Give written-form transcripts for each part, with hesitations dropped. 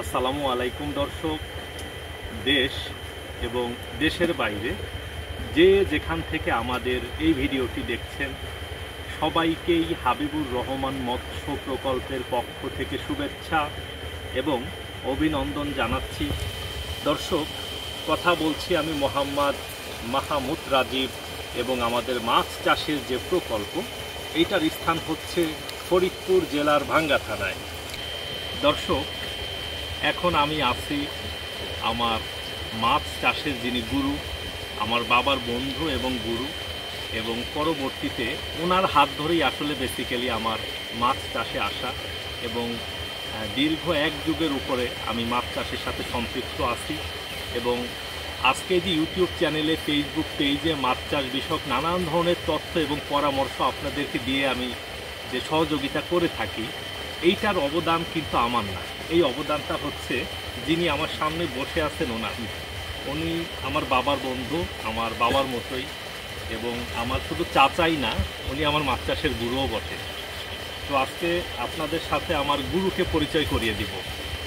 আসসালামু আলাইকুম দর্শক, দেশ এবং দেশের বাইরে যে যেখান থেকে আমাদের এই ভিডিওটি দেখছেন সবাইকেই হাবিবুর রহমান মৎস্য প্রকল্পের পক্ষ থেকে শুভেচ্ছা এবং অভিনন্দন জানাচ্ছি। দর্শক, কথা বলছি আমি মোহাম্মদ মাহমুদ রাজীব এবং আমাদের মাছ চাষের যে প্রকল্প এইটার স্থান হচ্ছে ফরিদপুর জেলার ভাঙ্গা থানায়। দর্শক, এখন আমি আছি আমার মাছ চাষের যিনি গুরু, আমার বাবার বন্ধু এবং গুরু, এবং পরবর্তীতে ওনার হাত ধরেই আসলে বেসিক্যালি আমার মাছ চাষে আসা এবং দীর্ঘ এক যুগের উপরে আমি মাছ চাষের সাথে সম্পৃক্ত আছি। এবং আজকে যে ইউটিউব চ্যানেলে, ফেসবুক পেজে মাছ চাষ বিষয়ক নানান ধরনের তথ্য এবং পরামর্শ আপনাদেরকে দিয়ে আমি যে সহযোগিতা করে থাকি, এইটার অবদান কিন্তু আমার না। এই অবদানটা হচ্ছে যিনি আমার সামনে বসে আছেন ওনার। উনি আমার বাবার বন্ধু, আমার বাবার মতোই, এবং আমার শুধু চাচাই না, উনি আমার মাছ চাষের গুরুও বটে। তো আজকে আপনাদের সাথে আমার গুরুকে পরিচয় করিয়ে দিব।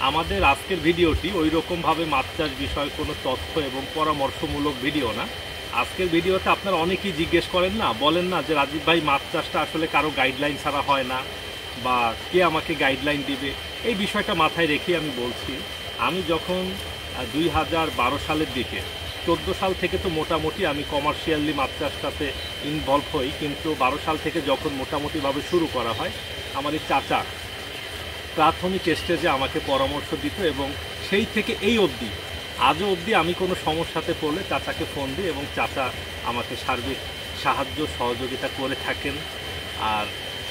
আমাদের আজকের ভিডিওটি ওই রকমভাবে মাছ চাষ বিষয়ে কোনো তথ্য এবং পরামর্শমূলক ভিডিও না। আজকের ভিডিওতে আপনারা অনেকেই জিজ্ঞেস করেন না, বলেন না যে রাজীব ভাই, মাছ চাষটা আসলে কারো গাইডলাইন ছাড়া হয় না, বা কে আমাকে গাইডলাইন দিবে। এই বিষয়টা মাথায় রেখে আমি বলছি, আমি যখন 2012 সালের দিকে, 14 সাল থেকে তো মোটামুটি আমি কমার্শিয়ালি মাছ চাষটাতে ইনভলভ হই, কিন্তু 12 সাল থেকে যখন মোটামুটিভাবে শুরু করা হয়, আমার এই চাচা প্রাথমিক স্টেজে আমাকে পরামর্শ দিত, এবং সেই থেকে এই অবধি, আজও অবধি আমি কোনো সমস্যাতে পড়লে চাচাকে ফোন দিই এবং চাচা আমাকে সার্বিক সাহায্য সহযোগিতা করে থাকেন। আর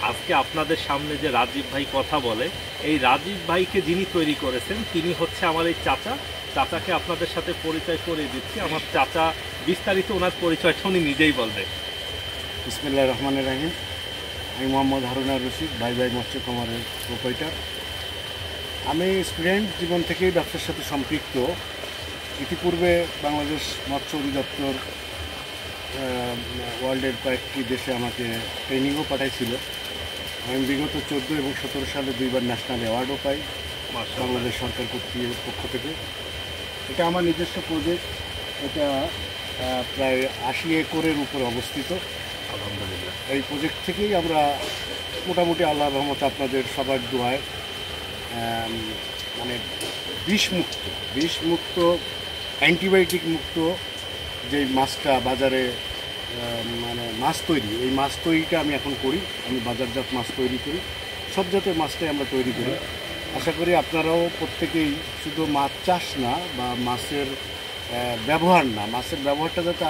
আজকে আপনাদের সামনে যে রাজীব ভাই কথা বলে, এই রাজীব ভাইকে যিনি তৈরি করেছেন তিনি হচ্ছে আমার এই চাচা। চাচাকে আপনাদের সাথে পরিচয় করে দিচ্ছি। আমার চাচা বিস্তারিত ওনার পরিচয়টা উনি নিজেই বলবেন। বিসমিল্লাহির রহমানির রহিম। আমি মোহাম্মদ হারুন আর রশিদ, ভাই ভাই মৎস্য খামারের প্রোপাইটার। আমি স্টুডেন্ট জীবন থেকেই ব্যবসার সাথে সম্পৃক্ত। ইতিপূর্বে বাংলাদেশ মৎস্য অধিদপ্তর ওয়ার্ল্ডের কয়েকটি দেশে আমাকে ট্রেনিংও পাঠাইছিল। আমি বিগত 14 এবং 17 সালে 2বার ন্যাশনাল অ্যাওয়ার্ডও পাই বাংলাদেশ সরকার পক্ষ থেকে। এটা আমার নিজস্ব প্রজেক্ট। এটা প্রায় 80 একরের উপরে অবস্থিত। আলহামদুলিল্লাহ। এই প্রজেক্ট থেকেই আমরা মোটামুটি আল্লাহর রহমতে আপনাদের সবার দোয়ায় মানে বিষমুক্ত অ্যান্টিবায়োটিক মুক্ত যে মাছটা বাজারে মানে মাছ তৈরি, এই মাছ তৈরিটা আমি এখন করি। আমি বাজারজাত মাছ তৈরি করি, সব জাতের মাছটাই আমরা তৈরি করি। আশা করি আপনারাও প্রত্যেকেই শুধু মাছ চাষ না বা মাছের ব্যবহার না, মাছের ব্যবহারটা যাতে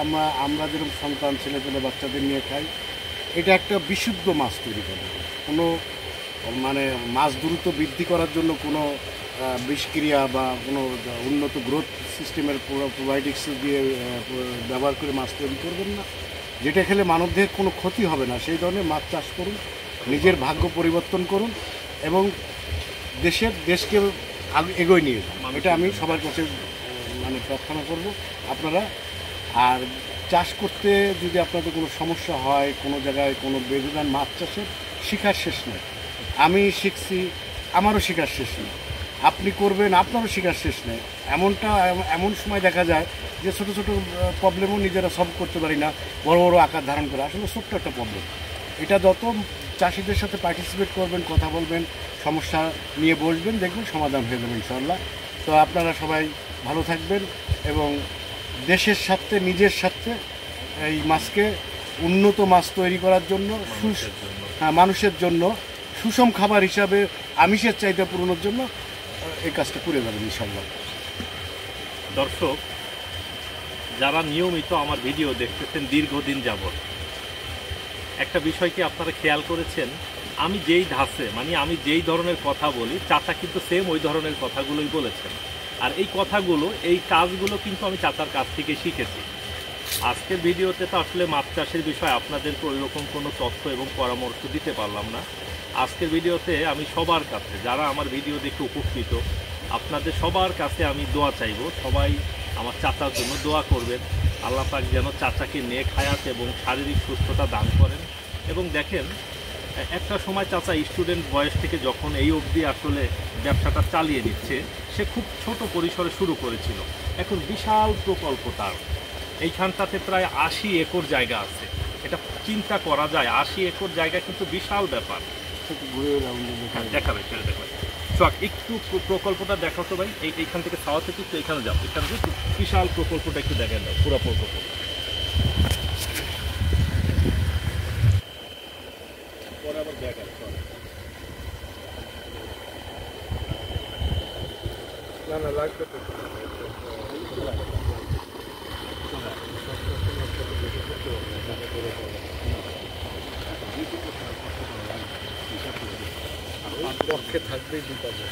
আমরা যেরকম সন্তান ছেলেপেলে বাচ্চাদের নিয়ে খাই, এটা একটা বিশুদ্ধ মাছ তৈরি করবে। কোনো মানে মাছ দ্রুত বৃদ্ধি করার জন্য কোনো বিষক্রিয়া বা কোনো উন্নত গ্রোথ সিস্টেমের প্রোবায়োটিক্স দিয়ে ব্যবহার করে মাছ তৈরি করবেন না। যেটা খেলে মানবদেহের কোনো ক্ষতি হবে না, সেই ধরনের মাছ চাষ করুন, নিজের ভাগ্য পরিবর্তন করুন এবং দেশকে এগোয় নিয়ে যান। এটা আমি সবার কাছে মানে প্রার্থনা করব আপনারা। আর চাষ করতে যদি আপনাদের কোনো সমস্যা হয়, কোনো জায়গায় কোনো বেদনান, মাছ চাষের শিখার শেষ নেই। আমি শিখছি, আমারও শিখার শেষ নেই। আপনি করবেন, আপনারও শিখার শেষ নেই। এমন সময় দেখা যায় যে ছোটো ছোটো প্রবলেমও নিজেরা সলভ করতে পারি না, বড় বড় আকার ধারণ করে। আসলে ছোট্ট একটা প্রবলেম। এটা যত চাষিদের সাথে পার্টিসিপেট করবেন, কথা বলবেন, সমস্যা নিয়ে বসবেন, দেখবেন সমাধান হয়ে যাবে ইনশাআল্লাহ। তো আপনারা সবাই ভালো থাকবেন এবং দেশের স্বার্থে, নিজের স্বার্থে এই মাছকে উন্নত মাছ তৈরি করার জন্য, মানুষের জন্য সুষম খাবার হিসাবে আমিষের চাহিদা পূরণের জন্য এই কাজটা করে যাবেন ইনশাআল্লাহ। দর্শক, যারা নিয়মিত আমার ভিডিও দেখতেছেন দীর্ঘদিন যাবৎ, একটা বিষয় কি আপনারা খেয়াল করেছেন, আমি যেই ধাঁচে মানে আমি যেই ধরনের কথা বলি, চাচা কিন্তু সেম ওই ধরনের কথাগুলোই বলেছেন। আর এই কথাগুলো, এই কাজগুলো কিন্তু আমি চাচার কাছ থেকে শিখেছি। আজকের ভিডিওতে তো আসলে মাছ চাষের বিষয়ে আপনাদেরকে ওইরকম কোনো তথ্য এবং পরামর্শ দিতে পারলাম না। আজকের ভিডিওতে আমি সবার কাছে, যারা আমার ভিডিও দেখে উপকৃত, আপনাদের সবার কাছে আমি দোয়া চাইব। সবাই আমার চাচার জন্য দোয়া করবেন। আল্লাহ পাক যেন চাচাকে নেক হায়াত এবং শারীরিক সুস্থতা দান করেন। এবং দেখেন, একটা সময় চাচা স্টুডেন্ট বয়স থেকে যখন এই অবধি আসলে ব্যবসাটা চালিয়ে নিচ্ছে, সে খুব ছোট পরিসরে শুরু করেছিল, এখন বিশাল প্রকল্প তার। এইখানটাতে প্রায় 80 একর জায়গা আছে। এটা চিন্তা করা যায়, 80 একর জায়গা কিন্তু বিশাল ব্যাপার। দেখাবে ছেড়ে দেখাবে সোহাগ, একটু প্রকল্পটা দেখাও তো ভাই। এইখান থেকে ছাওয়া থেকে একটু এখানে যাবো, এখানে একটু বিশাল প্রকল্পটা একটু দেখেন দাও, পুরো প্রকল্প। পরে আবার দেখাবে না লাগবে তো। পক্ষে থাকবেই বিপদে,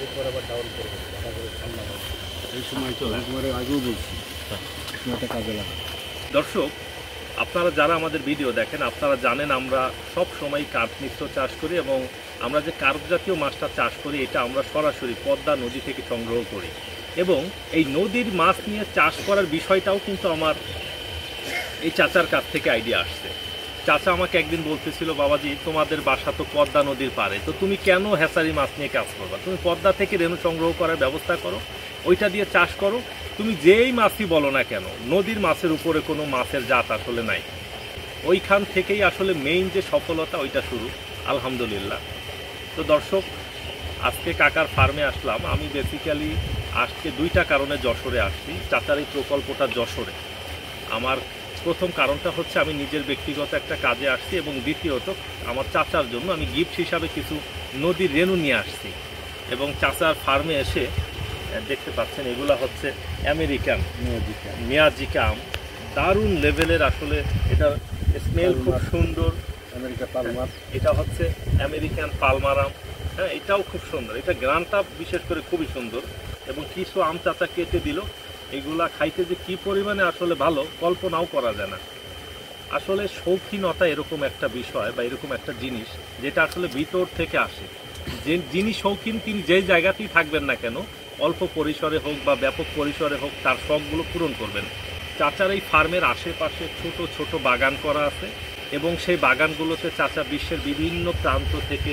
এরপর আবার ডাউন করবে, ঠান্ডা হবে এই সময়। তো একবারে আগেও বলছি সময়টা কাজে লাগে। দর্শক, আপনারা যারা আমাদের ভিডিও দেখেন, আপনারা জানেন আমরা সব সময় কার্প মিশ্র চাষ করি, এবং আমরা যে কার্প জাতীয় মাছটা চাষ করি এটা আমরা সরাসরি পদ্মা নদী থেকে সংগ্রহ করি। এবং এই নদীর মাছ নিয়ে চাষ করার বিষয়টাও কিন্তু আমার এই চাচার কাছ থেকে আইডিয়া আসছে। চাচা আমাকে একদিন বলতেছিল, বাবাজি তোমাদের বাসা তো পদ্মা নদীর পাড়ে, তো তুমি কেন হ্যাচারি মাছ নিয়ে কাজ করবা? তুমি পদ্মা থেকে রেণু সংগ্রহ করার ব্যবস্থা করো, ওইটা দিয়ে চাষ করো। তুমি যেই মাছই বলো না কেন, নদীর মাছের উপরে কোনো মাছের জাত আসলে নাই। ওইখান থেকেই আসলে মেইন যে সফলতা ওইটা শুরু, আলহামদুলিল্লাহ। তো দর্শক, আজকে কাকার ফার্মে আসলাম। আমি বেসিক্যালি আজকে দুইটা কারণে যশোরে আসছি। চাচার এই প্রকল্পটা যশোরে। আমার প্রথম কারণটা হচ্ছে আমি নিজের ব্যক্তিগত একটা কাজে আসছি, এবং দ্বিতীয়ত আমার চাচার জন্য আমি গিফট হিসাবে কিছু নদীর রেণু নিয়ে আসছি। এবং চাচার ফার্মে এসে দেখতে পাচ্ছেন এগুলো হচ্ছে আমেরিকান মেয়াজিকা আম, দারুণ লেভেলের। আসলে এটা স্মেল খুব সুন্দর। আমেরিকা পালমার, এটা হচ্ছে আমেরিকান পালমার আম। হ্যাঁ, এটাও খুব সুন্দর। এটা গ্রানটা বিশেষ করে খুবই সুন্দর। এবং কিছু আম চাচা কেটে দিল, এগুলা খাইতে যে কি পরিমাণে আসলে ভালো কল্পনাও করা যায় না। আসলে শৌখিনতা এরকম একটা বিষয় বা এরকম একটা জিনিস যেটা আসলে ভিতর থেকে আসে। যে যিনি শৌখিন তিনি যেই জায়গাতেই থাকবেন না কেন, অল্প পরিসরে হোক বা ব্যাপক পরিসরে হোক, তার শখগুলো পূরণ করবেন। চাচার এই ফার্মের আশেপাশে ছোট ছোট বাগান করা আছে, এবং সেই বাগানগুলোতে চাচা বিশ্বের বিভিন্ন প্রান্ত থেকে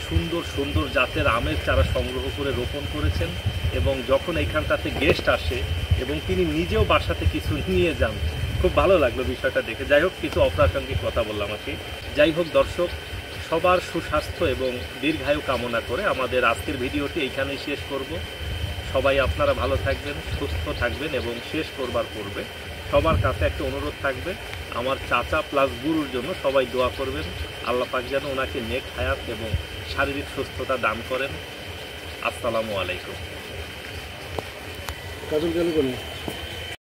সুন্দর সুন্দর জাতের আমের চারা সংগ্রহ করে রোপণ করেছেন। এবং যখন এইখানটাতে গেস্ট আসে এবং তিনি নিজেও বাসাতে কিছু নিয়ে যান, খুব ভালো লাগলো বিষয়টা দেখে। যাই হোক, কিছু অপ্রাসঙ্গিক কথা বললাম আর কি। যাই হোক দর্শক, সবার সুস্বাস্থ্য এবং দীর্ঘায়ু কামনা করে আমাদের আজকের ভিডিওটি এইখানেই শেষ করব। সবাই আপনারা ভালো থাকবেন, সুস্থ থাকবেন, এবং শেষ করবার পূর্বে সবার কাছে একটা অনুরোধ থাকবে, আমার চাচা প্লাস গুরুর জন্য সবাই দোয়া করবেন। আল্লাহ পাক যেন ওনাকে নেক হায়াত এবং শারীরিক সুস্থতা দান করেন। আসসালামু আলাইকুম। কাজল গেল কোনে?